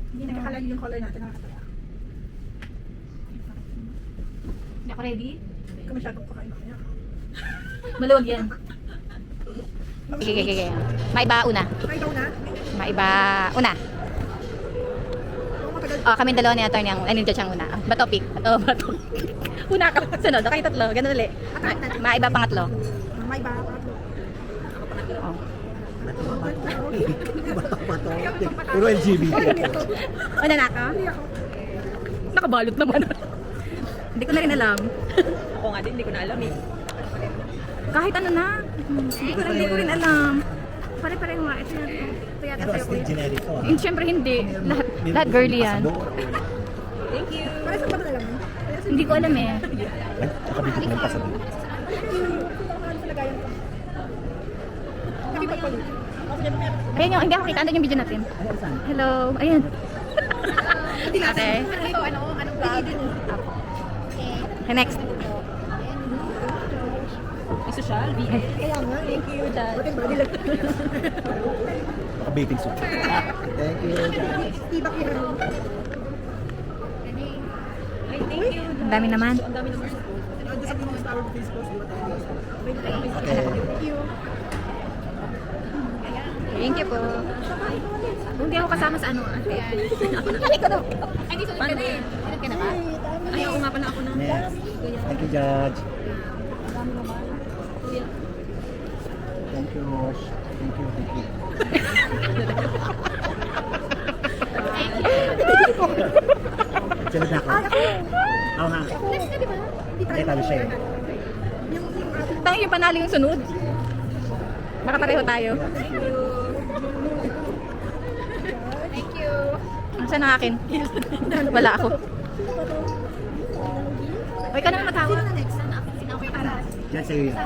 Hindi nagkakalali yung color natin. Nakakatawa. Hindi ako ready. Hindi ka masyadong kakain kaya. Maluwag yan. Sige. Maiba una. Try daw na. Maiba una. Oo, matagal. Kami dalawa ni attorney ang ninja siyang una. Bato pick. Bato. Una ka. Sunod. Okay, tatlo. Ganun ulit. Maiba pangatlo. May ba? Pangatlo. Oh. Puro LGBT. Una na ka? Nakabalot naman. Hindi ko na rin alam. Ako nga din, hindi ko na alam eh. Kahit ano na. Hindi ko rin alam. Pare-pareho nga. Ito yata Pero sa'yo. astig generic ko. Siyempre hindi. Lahat girly yan. Thank you. Para sa ba alam mo? Hindi ko alam eh. Ay, nakabigit ng pasabi. Nakipagpalit. Ayan yung, hindi ako kita. Andun yung video natin. Hello. Ayan. Okay. Anong vlog? Okay, next. May social, VA. Kaya nga. Thank you, Dad. Buti ba? Dilag. Naka-bathing suit. Thank you. Tibak yun. Ay, thank you. Ang dami naman. Ang dami naman sa Okay. Thank you po. Hindi ako kasama sa ano. Hindi ko daw. Ay, hindi sunod ka na eh. Sunod ka na ba? Ay, ako nga pala ako na. Yes. Thank you, Judge. Thank you, Rosh. Thank you. Sunod na ako. Ako nga. Next ka, di ba? Hindi tayo siya eh. Tayo yung panalo yung sunod. Baka pareho tayo. Thank you. Saan ang akin? Wala ako. Uy, ka naman matawag. Diyan sa'yo yun.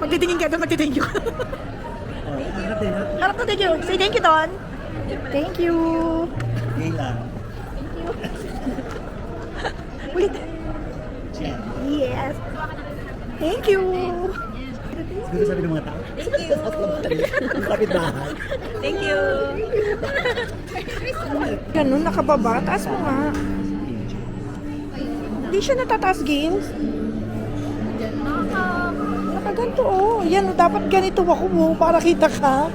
Magtitingin ka doon, magtitingin ka. Oh, harap din, harap. Harap na thank you. Say thank you, Don. Thank you. Gay lang. Ulit. Jen. Yes. Thank you. Siguro sabi ng mga tao. Thank you. Kapit bahay. Thank you. Ganun, nakababa. Taas mo nga. Hindi siya natataas, Games. Nakaganto, oh. Yan, dapat ganito ako mo para kita ka.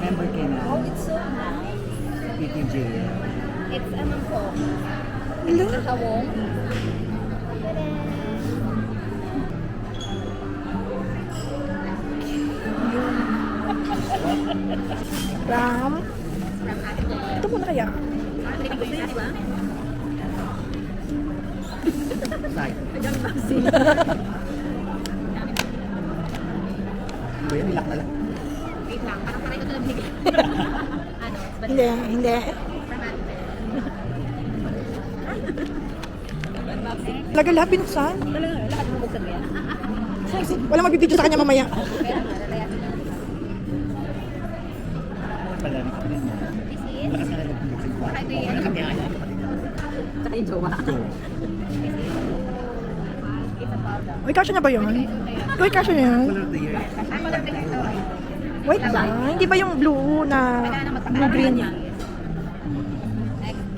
Member ka na. Oh, it's so nice. PTJ. It's ano po? Hello? Hawong. Ram. Ito muna kaya. Side. Ba yan, ilak na lang. Wait lang, parang pareho ito lang binigay. Ano? Hindi, hindi. Talaga lahat binuksan? Lahat mo buksan mo yan. Wala magbibideo sa kanya mamaya. Pala, nakapilin mo. Malakas na lang yung buksin ko. Nakapiyaya. Tsaka yung jowa. Uy, kasya niya ba yun? Uy, kasya niya yun? Color of the year. Wait lang. Hindi ba yung blue na blue-green?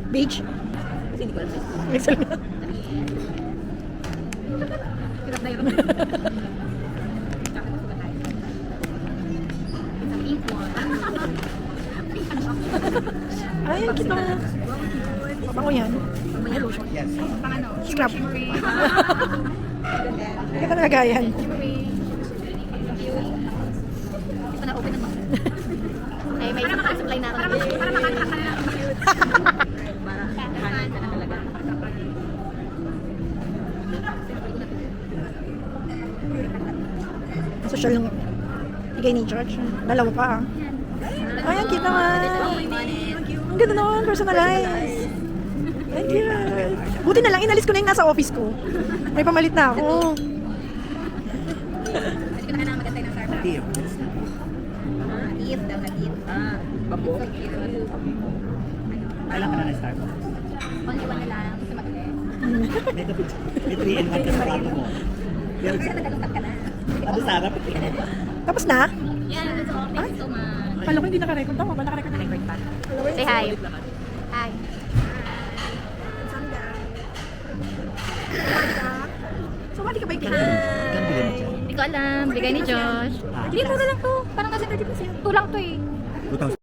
Beige? Kasi hindi ko alam. Excel na. Hirap na hirap. Isang ink one. Ay, ang cute naman. Mabango yan. Ay, lotion. Yes. Pang ano? Scrub. Shimmery. Hindi ka talaga yan. Shimmery. Ito na open na ba? Ay, may supply na ako. Para makakasal na ako. Para kanan ka na talaga. Social yung bigay ni George. Dalawa pa ah. Ay, ang cute naman. Ang ganda naman, personalized. Thank you. Buti na lang, inalis ko na yung nasa office ko. May pamalit na ako. Hindi ko na kailangan magantay ng Starbucks. Team. Eat daw, nag-eat. Babo. Kailan ka na na-start? Only one na lang. Gusto mag-ulit. May 3 and 1 ka sa rato mo. Pero Kaya nagkagutag ka na. ano sa harap? Tapos na? Yeah, that's all. Thank you so much. Kala ko hindi naka-record. Tama ba? Naka-record na. Record pa. Say hi. Hi. Sumali ka ba yung Hindi ko alam. Bigay ni Josh. Hindi, mura lang to. Parang nasa 30%. 2 lang to eh. 2,000.